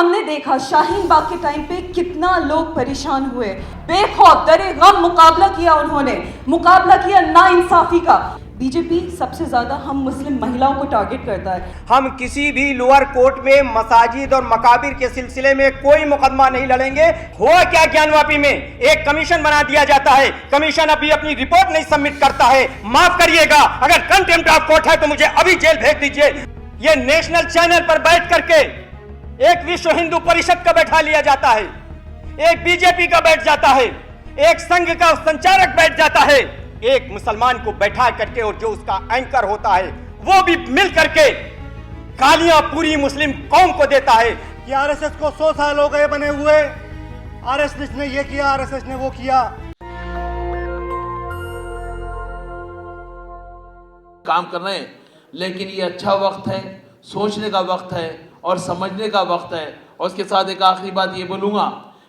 हमने देखा शाहीन बाग के टाइम पे कितना लोग परेशान हुए, बेखौफ दरे गम मुकाबला किया, उन्होंने मुकाबला किया नाइंसाफी का। बीजेपी सबसे ज्यादा हम मुस्लिम महिलाओं को टारगेट करता है। हम किसी भी लोअर कोर्ट में मसाजिद और मकाबिर के सिलसिले में कोई मुकदमा नहीं लड़ेंगे। हुआ क्या, ज्ञानवापी में एक कमीशन बना दिया जाता है, कमीशन अभी अपनी रिपोर्ट नहीं सबमिट करता है। माफ करिएगा, अगर कंटेम्प्ट ऑफ कोर्ट है तो मुझे अभी जेल भेज दीजिए। ये नेशनल चैनल पर बैठ करके एक विश्व हिंदू परिषद का बैठा लिया जाता है, एक बीजेपी का बैठ जाता है, एक संघ का संचालक बैठ जाता है, एक मुसलमान को बैठा करके और जो उसका एंकर होता है वो भी मिल करके गालियां पूरी मुस्लिम कौम को देता है कि आरएसएस को 100 साल हो गए बने हुए, आरएसएस ने ये किया, आरएसएस ने वो किया। काम कर रहे हैं, लेकिन ये अच्छा वक्त है, सोचने का वक्त है और समझने का वक्त है। और उसके साथ एक आखिरी बात ये बोलूँगा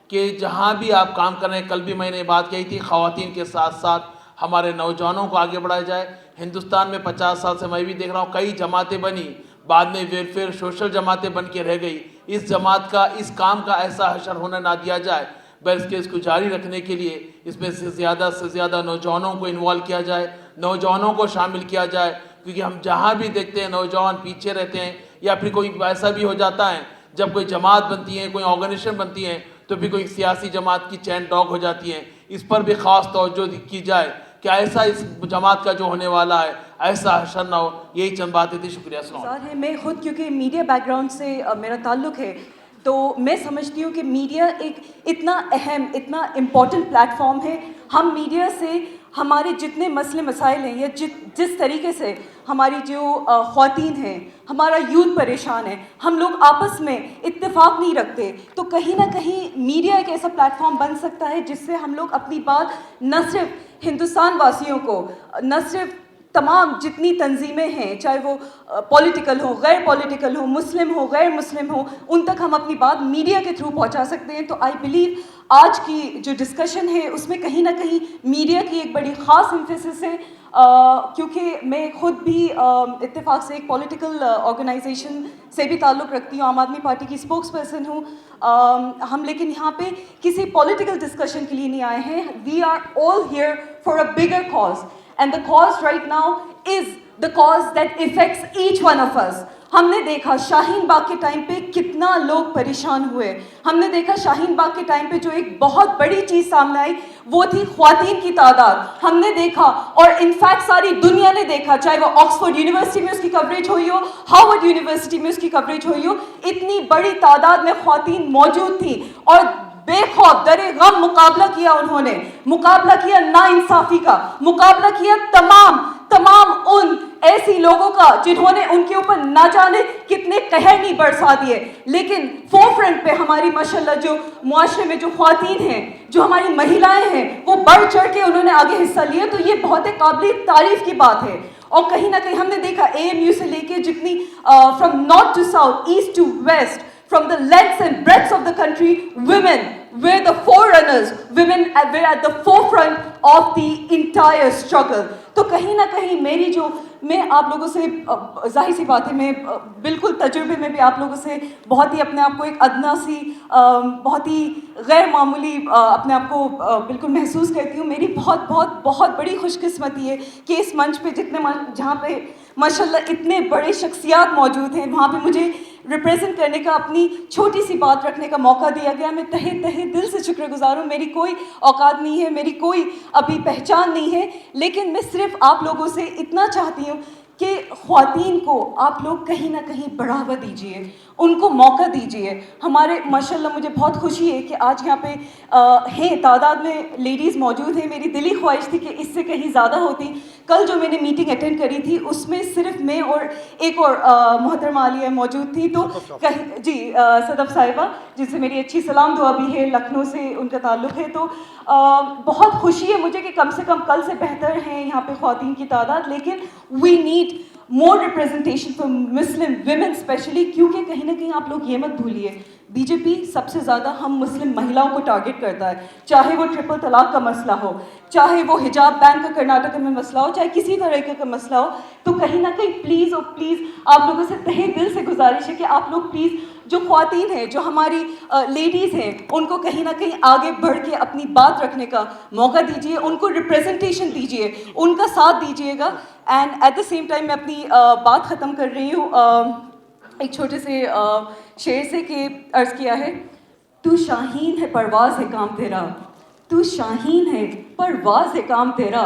कि जहाँ भी आप काम कर रहे हैं, कल भी मैंने बात कही थी, ख़वातीन के साथ साथ हमारे नौजवानों को आगे बढ़ाया जाए। हिंदुस्तान में 50 साल से मैं भी देख रहा हूँ कई जमातें बनी, बाद में वेलफेयर सोशल जमातें बन के रह गई। इस जमात का, इस काम का ऐसा हशर होने ना दिया जाए, बल्कि इसको जारी रखने के लिए इसमें से ज़्यादा नौजवानों को इन्वॉल्व किया जाए, नौजवानों को शामिल किया जाए। क्योंकि हम जहाँ भी देखते हैं नौजवान पीछे रहते हैं, या फिर कोई ऐसा भी हो जाता है जब कोई जमात बनती है, कोई ऑर्गेनाइजेशन बनती है, तो भी कोई सियासी जमात की चैन डॉग हो जाती है। इस पर भी ख़ास तवज्जो की जाए कि ऐसा इस जमात का जो होने वाला है ऐसा हशर ना हो। यही चंद बातें थी। शुक्रिया। है मैं खुद क्योंकि मीडिया बैकग्राउंड से मेरा ताल्लुक़ है, तो मैं समझती हूँ कि मीडिया एक इतना अहम, इतना इम्पॉर्टेंट प्लेटफॉर्म है। हम मीडिया से हमारे जितने मसले मसाइल हैं, या जिस तरीके से हमारी जो ख़वातीन हैं, हमारा यूथ परेशान है, हम लोग आपस में इत्तेफाक नहीं रखते, तो कहीं ना कहीं मीडिया एक ऐसा प्लेटफॉर्म बन सकता है जिससे हम लोग अपनी बात न सिर्फ हिंदुस्तान वासियों को, न सिर्फ तमाम जितनी तंजीमें हैं, चाहे वो पॉलिटिकल हो, गैर पॉलिटिकल हो, मुस्लिम हो, गैर मुस्लिम हो, उन तक हम अपनी बात मीडिया के थ्रू पहुंचा सकते हैं। तो आई बिलीव आज की जो डिस्कशन है उसमें कहीं ना कहीं मीडिया की एक बड़ी ख़ास एम्फेसिस है। क्योंकि मैं खुद भी इत्तेफाक से एक पॉलिटिकल ऑर्गेनाइजेशन से भी ताल्लुक़ रखती हूँ, आम आदमी पार्टी की स्पोक्स पर्सन हूँ। हम लेकिन यहाँ पे किसी पॉलिटिकल डिस्कशन के लिए नहीं आए हैं। We are all here for a bigger cause, and the cause right now is the cause that affects each one of us. हमने देखा शाहीन बाग के टाइम पे कितना लोग परेशान हुए। हमने देखा शाहीन बाग के टाइम पे जो एक बहुत बड़ी चीज़ सामने आई वो थी ख्वातीन की तादाद। हमने देखा, और इनफैक्ट सारी दुनिया ने देखा, चाहे वो ऑक्सफोर्ड यूनिवर्सिटी में उसकी कवरेज हुई हो, हार्वर्ड यूनिवर्सिटी में उसकी कवरेज हुई हो, इतनी बड़ी तादाद में ख्वातीन मौजूद थी और बेखौफ दरे गम मुकाबला किया, उन्होंने मुकाबला किया नाइंसाफी का, मुकाबला किया तमाम उन ऐसी लोगों का जिन्होंने उनके ऊपर ना जाने कितने कहर नहीं बरसा दिए। लेकिन फोरफ्रंट पे हमारी माशाल्लाह जो मुआशरे में जो ख्वातीन हैं, जो हमारी महिलाएं हैं, वो बढ़ चढ़ के उन्होंने आगे हिस्सा लिया। तो ये बहुत एक काबिल तारीफ की बात है। और कहीं ना कहीं हमने देखा AMU से लेके जितनी from north to south, east to west, from the lengths and breadths of the country, women were the forerunners, women were at the forefront of the entire struggle. तो कहीं ना कहीं मैं आप लोगों से, जाहिर सी बात है, मैं बिल्कुल तजुर्बे में भी आप लोगों से बहुत ही अपने आप को एक अदना सी, बहुत ही गैर मामूली अपने आप को बिल्कुल महसूस करती हूँ। मेरी बहुत बड़ी खुशकिस्मती है कि इस मंच पे जहाँ पे माशाल्लाह इतने बड़े शख्सियात मौजूद हैं, वहाँ पे मुझे रिप्रेजेंट करने का, अपनी छोटी सी बात रखने का मौका दिया गया। मैं तहे दिल से शुक्रगुजार हूँ। मेरी कोई औकात नहीं है, मेरी कोई अभी पहचान नहीं है, लेकिन मैं सिर्फ आप लोगों से इतना चाहती हूँ कि ख्वातीन को आप लोग कहीं ना कहीं बढ़ावा दीजिए, उनको मौका दीजिए। हमारे माशाल्लाह मुझे बहुत खुशी है कि आज यहाँ पे हैं, तादाद में लेडीज़ मौजूद हैं। मेरी दिली ख्वाहिश थी कि इससे कहीं ज़्यादा होती। कल जो मैंने मीटिंग अटेंड करी थी उसमें सिर्फ मैं और एक और मोहतरमा आलिया मौजूद थी। तो कहीं जी सदफ साहिबा, जिनसे मेरी अच्छी सलाम दुआ भी है, लखनऊ से उनका ताल्लुक़ है। तो बहुत खुशी है मुझे कि कम से कम कल से बेहतर हैं यहाँ पे ख्वातीन की तादाद। लेकिन we need more representation for Muslim women specially, क्योंकि कहीं ना कहीं आप लोग ये मत भूलिए, बीजेपी सबसे ज़्यादा हम मुस्लिम महिलाओं को टारगेट करता है। चाहे वो ट्रिपल तलाक का मसला हो, चाहे वो हिजाब बैन का कर्नाटक में मसला हो, चाहे किसी तरह का मसला हो, तो कहीं ना कहीं प्लीज़ और प्लीज़ आप लोगों से तहे दिल से गुजारिश है कि आप लोग प्लीज़ जो ख्वातीन हैं, जो हमारी लेडीज़ हैं, उनको कहीं ना कहीं आगे बढ़ के अपनी बात रखने का मौका दीजिए, उनको रिप्रेजेंटेशन दीजिए, उनका साथ दीजिएगा। And at the same time मैं अपनी बात ख़त्म कर रही हूँ एक छोटे से शेर से कि अर्ज़ किया है, तू शाहीन है परवाज़ है काम तेरा, तू शाहीन है परवाज़ है काम तेरा,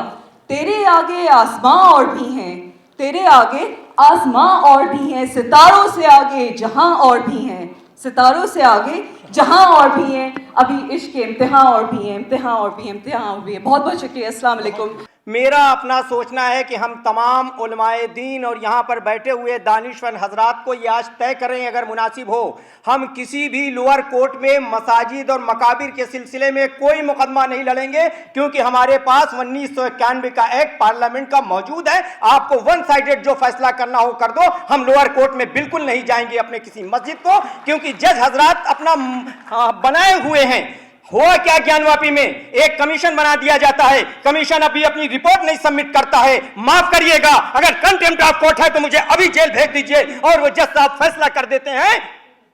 तेरे आगे आसमां और भी हैं, तेरे आगे आसमां और भी हैं, सितारों से आगे जहां और भी हैं, सितारों से आगे जहां और भी हैं, अभी इश्क के इम्तिहान और भी हैं, इम्तिहान और भी हैं, इम्तिहान और भी हैं। बहुत बहुत शुक्रिया। अस्सलाम वालेकुम। मेरा अपना सोचना है कि हम तमाम उलमाए दीन और यहाँ पर बैठे हुए दानिशवर हजरात को ये आज तय करें, अगर मुनासिब हो, हम किसी भी लोअर कोर्ट में मसाजिद और मकाबिर के सिलसिले में कोई मुकदमा नहीं लड़ेंगे, क्योंकि हमारे पास 1991 का एक्ट पार्लियामेंट का मौजूद है। आपको वन साइडेड जो फैसला करना हो कर दो, हम लोअर कोर्ट में बिल्कुल नहीं जाएंगे अपने किसी मस्जिद को, क्योंकि जज हजरात अपना बनाए हुए हैं। हुआ क्या ज्ञानवापी में एक कमीशन बना दिया जाता है, कमीशन अभी अपनी रिपोर्ट नहीं सबमिट करता है। माफ करिएगा, अगर कंटेम्प्ट ऑफ कोर्ट है तो मुझे अभी जेल भेज दीजिए, और वो जज साहब फैसला कर देते हैं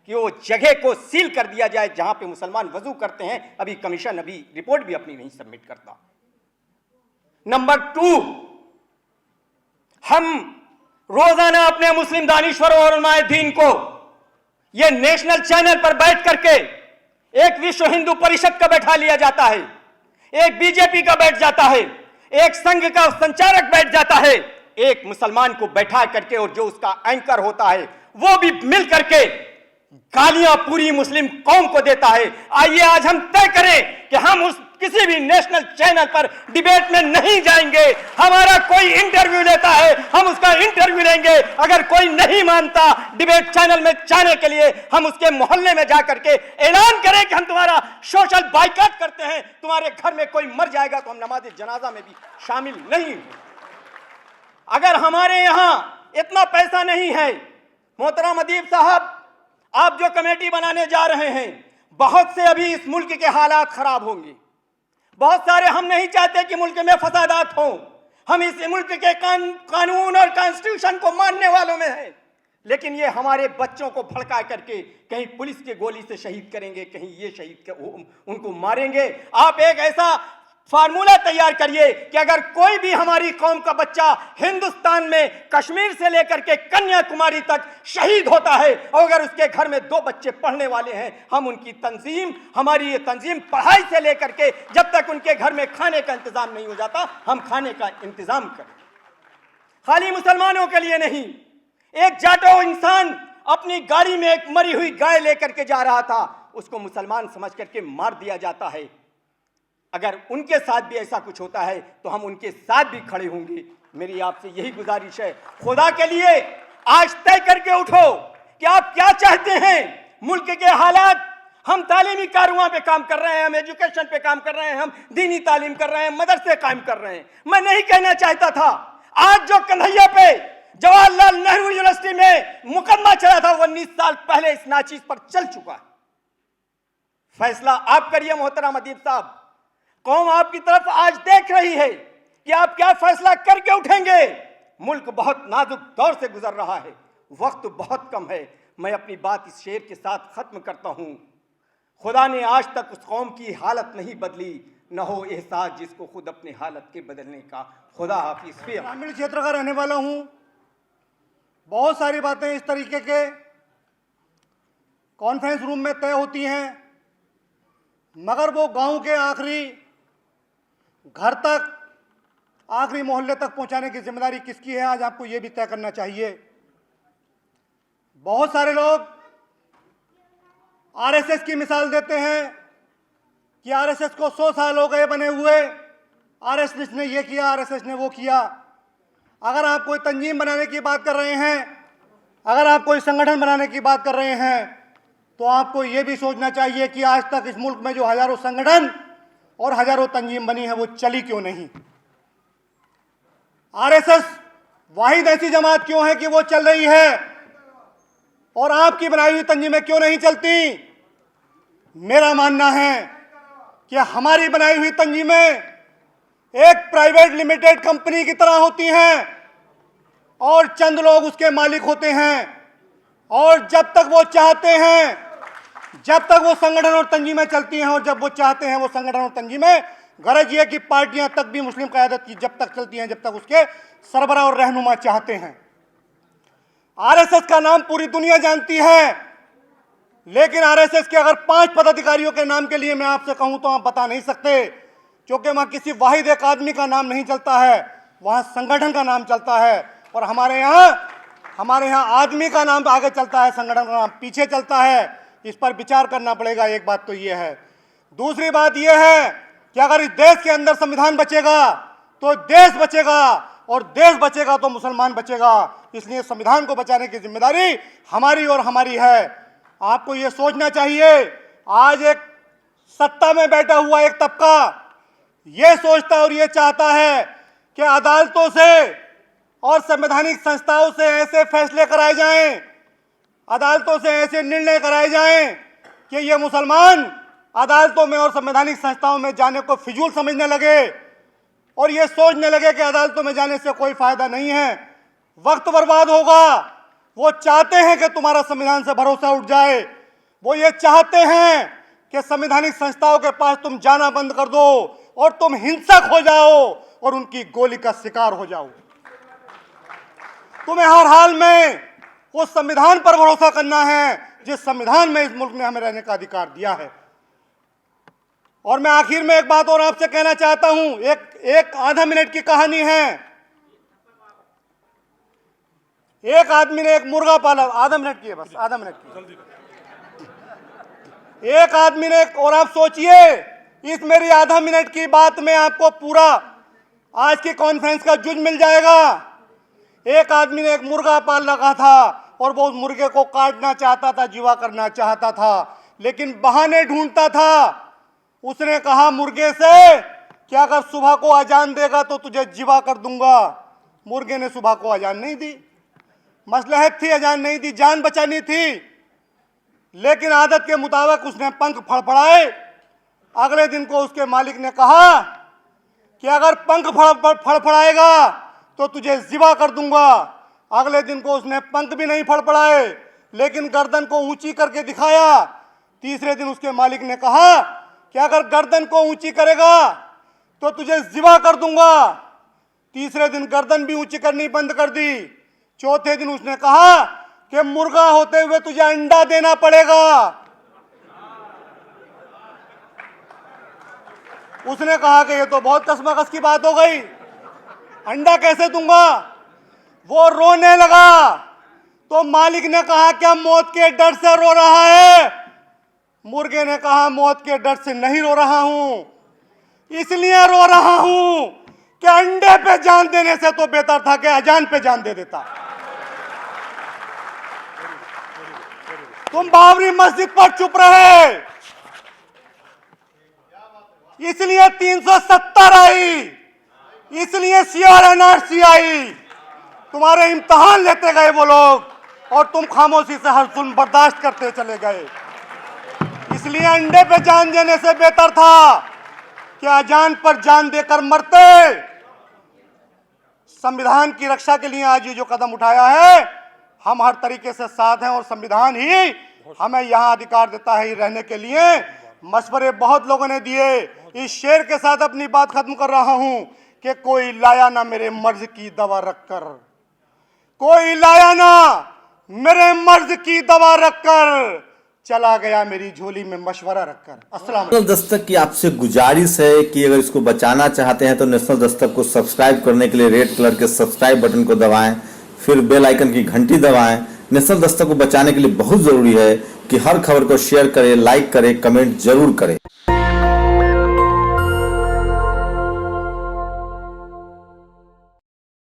कि वो जगह को सील कर दिया जाए जहां पे मुसलमान वजू करते हैं। अभी कमीशन अभी रिपोर्ट भी अपनी नहीं सबमिट करता। नंबर 2, हम रोजाना अपने मुस्लिम दानिश्वरों और उलमाए दीन को ये नेशनल चैनल पर बैठ करके एक विश्व हिंदू परिषद का बैठा लिया जाता है, एक बीजेपी का बैठ जाता है, एक संघ का संचालक बैठ जाता है, एक मुसलमान को बैठा करके और जो उसका एंकर होता है वो भी मिल करके गालियां पूरी मुस्लिम कौम को देता है। आइए आज हम तय करें कि हम उस किसी भी नेशनल चैनल पर डिबेट में नहीं जाएंगे। हमारा कोई इंटरव्यू लेता है, हम उसका इंटरव्यू लेंगे। अगर कोई नहीं मानता डिबेट चैनल में जाने के लिए, हम उसके मोहल्ले में जाकर के ऐलान करें कि हम तुम्हारा सोशल बाइकआउट करते हैं, तुम्हारे घर में कोई मर जाएगा तो हम नमाज जनाजा में भी शामिल नहीं। अगर हमारे यहां इतना पैसा नहीं है, मोहतरम अदीब साहब, आप जो कमेटी बनाने जा रहे हैं, बहुत से अभी इस मुल्क के हालात खराब होंगे, बहुत सारे हम नहीं चाहते कि मुल्क में फसादात हों। हम इस मुल्क के कानून और कॉन्स्टिट्यूशन को मानने वालों में हैं, लेकिन ये हमारे बच्चों को भड़का करके कहीं पुलिस के गोली से शहीद करेंगे, कहीं ये शहीद उनको मारेंगे। आप एक ऐसा फार्मूला तैयार करिए कि अगर कोई भी हमारी कौम का बच्चा हिंदुस्तान में कश्मीर से लेकर के कन्याकुमारी तक शहीद होता है, और अगर उसके घर में 2 बच्चे पढ़ने वाले हैं, हम उनकी तंजीम, हमारी ये तंजीम पढ़ाई से लेकर के जब तक उनके घर में खाने का इंतजाम नहीं हो जाता, हम खाने का इंतजाम करें। खाली मुसलमानों के लिए नहीं, एक जाटो इंसान अपनी गाड़ी में एक मरी हुई गाय लेकर के जा रहा था, उसको मुसलमान समझ करके मार दिया जाता है। अगर उनके साथ भी ऐसा कुछ होता है तो हम उनके साथ भी खड़े होंगे। मेरी आपसे यही गुजारिश है, खुदा के लिए आज तय करके उठो कि आप क्या चाहते हैं। मुल्क के हालात, हम तालीमी कारवां पे काम कर रहे हैं, हम एजुकेशन पे काम कर रहे हैं, हम दीनी तालीम कर रहे हैं, मदरसे कायम कर रहे हैं। मैं नहीं कहना चाहता था, आज जो कन्हैया पे जवाहरलाल नेहरू यूनिवर्सिटी में मुकदमा चला था, वो 19 साल पहले इस नाचीज पर चल चुका है। फैसला आप करिए मोहतरम अदीब साहब, कौम आपकी तरफ आज देख रही है कि आप क्या फैसला करके उठेंगे। मुल्क बहुत नाजुक दौर से गुजर रहा है, वक्त बहुत कम है। मैं अपनी बात इस शेर के साथ खत्म करता हूं, खुदा ने आज तक उस कौम की हालत नहीं बदली, न हो एहसास जिसको खुद अपनी हालत के बदलने का। खुदा हाफिज। ग्रामीण क्षेत्र का रहने वाला हूं, बहुत सारी बातें इस तरीके के कॉन्फ्रेंस रूम में तय होती हैं, मगर वो गांव के आखिरी घर तक, आखिरी मोहल्ले तक पहुंचाने की जिम्मेदारी किसकी है, आज आपको ये भी तय करना चाहिए। बहुत सारे लोग आरएसएस की मिसाल देते हैं कि आरएसएस को 100 साल हो गए बने हुए, आरएसएस ने ये किया, आरएसएस ने वो किया। अगर आप कोई तंजीम बनाने की बात कर रहे हैं, अगर आप कोई संगठन बनाने की बात कर रहे हैं, तो आपको ये भी सोचना चाहिए कि आज तक इस मुल्क में जो हजारों संगठन और हजारों तंजीम बनी है, वो चली क्यों नहीं। आरएसएस वाहिद ऐसी जमात क्यों है कि वो चल रही है, और आपकी बनाई हुई तंजीमें क्यों नहीं चलती। मेरा मानना है कि हमारी बनाई हुई तंजीमें एक प्राइवेट लिमिटेड कंपनी की तरह होती हैं और चंद लोग उसके मालिक होते हैं। और जब तक वो चाहते हैं, जब तक वो संगठन और तंजीमें चलती हैं, और जब वो चाहते हैं वो संगठन और तंजीमें, गरज ये कि पार्टियां तक भी मुस्लिम क़यादत की जब तक चलती हैं जब तक उसके सरबराह और रहनुमा चाहते हैं। आरएसएस का नाम पूरी दुनिया जानती है, लेकिन आरएसएस के अगर 5 पदाधिकारियों के नाम के लिए मैं आपसे कहूं तो आप बता नहीं सकते, क्योंकि वहां किसी वाहिद एक आदमी का नाम नहीं चलता है, वहां संगठन का नाम चलता है। और हमारे यहाँ आदमी का नाम आगे चलता है, संगठन का नाम पीछे चलता है। इस पर विचार करना पड़ेगा। एक बात तो ये है। दूसरी बात यह है कि अगर इस देश के अंदर संविधान बचेगा तो देश बचेगा, और देश बचेगा तो मुसलमान बचेगा। इसलिए संविधान को बचाने की जिम्मेदारी हमारी और हमारी है। आपको ये सोचना चाहिए, आज एक सत्ता में बैठा हुआ एक तबका ये सोचता और ये चाहता है कि अदालतों से और संवैधानिक संस्थाओं से ऐसे फैसले कराए जाएं, अदालतों से ऐसे निर्णय कराए जाएं कि ये मुसलमान अदालतों में और संवैधानिक संस्थाओं में जाने को फिजूल समझने लगे और ये सोचने लगे कि अदालतों में जाने से कोई फायदा नहीं है, वक्त बर्बाद होगा। वो चाहते हैं कि तुम्हारा संविधान से भरोसा उठ जाए। वो ये चाहते हैं कि संवैधानिक संस्थाओं के पास तुम जाना बंद कर दो और तुम हिंसक हो जाओ और उनकी गोली का शिकार हो जाओ। तुम्हें हर हाल में उस संविधान पर भरोसा करना है जिस संविधान में इस मुल्क ने हमें रहने का अधिकार दिया है। और मैं आखिर में एक बात और आपसे कहना चाहता हूं। एक आधा मिनट की कहानी है। एक आदमी ने एक मुर्गा पाला। आधा मिनट की है, बस आधा मिनट की। एक आदमी ने, और आप सोचिए इस मेरी आधा मिनट की बात में आपको पूरा आज की कॉन्फ्रेंस का जुज मिल जाएगा। एक आदमी ने एक मुर्गा पाल रखा था और वो उस मुर्गे को काटना चाहता था, जीवा करना चाहता था, लेकिन बहाने ढूंढता था। उसने कहा मुर्गे से कि अगर सुबह को अजान देगा तो तुझे जीवा कर दूंगा। मुर्गे ने सुबह को अजान नहीं दी। मसलहत थी, अजान नहीं दी, जान बचानी थी, लेकिन आदत के मुताबिक उसने पंख फड़फड़ाए। अगले दिन को उसके मालिक ने कहा कि अगर पंख फड़फड़ाएगा तो तुझे ज़िबा कर दूंगा। अगले दिन को उसने पंख भी नहीं फड़फड़ाए, लेकिन गर्दन को ऊंची करके दिखाया। तीसरे दिन उसके मालिक ने कहा कि अगर गर्दन को ऊंची करेगा तो तुझे ज़िबा कर दूंगा। तीसरे दिन गर्दन भी ऊंची करनी बंद कर दी। चौथे दिन उसने कहा कि मुर्गा होते हुए तुझे अंडा देना पड़ेगा। उसने कहा कि ये तो बहुत कसमकस की बात हो गई, अंडा कैसे दूंगा। वो रोने लगा तो मालिक ने कहा क्या मौत के डर से रो रहा है। मुर्गे ने कहा मौत के डर से नहीं रो रहा हूं, इसलिए रो रहा हूं कि अंडे पे जान देने से तो बेहतर था कि अजान पे जान दे देता। तुम बाबरी मस्जिद पर चुप रहे, इसलिए 370 आई, इसलिए CRNRC आई। तुम्हारे इम्तहान लेते गए वो लोग और तुम खामोशी से हर जुल्म बर्दाश्त करते चले गए। इसलिए अंडे पे जान देने से बेहतर था कि अजान पर जान देकर मरते। संविधान की रक्षा के लिए आज ये जो कदम उठाया है, हम हर तरीके से साथ हैं और संविधान ही हमें यहाँ अधिकार देता है रहने के लिए। मशवरे बहुत लोगों ने दिए। इस शेर के साथ अपनी बात खत्म कर रहा हूं कि कोई लाया ना मेरे मर्ज की दवा रखकर, कोई लाया ना मेरे मर्ज की दवा रखकर, चला गया मेरी झोली में मशवरा रखकर। अस्सलाम। नेशनल दस्तक की आपसे गुजारिश है कि अगर इसको बचाना चाहते हैं तो नेशनल दस्तक को सब्सक्राइब करने के लिए रेड कलर के सब्सक्राइब बटन को दबाएं, फिर बेल आइकन की घंटी दबाएं। नेशनल दस्तक को बचाने के लिए बहुत जरूरी है कि हर खबर को शेयर करें, लाइक करें, कमेंट जरूर करें।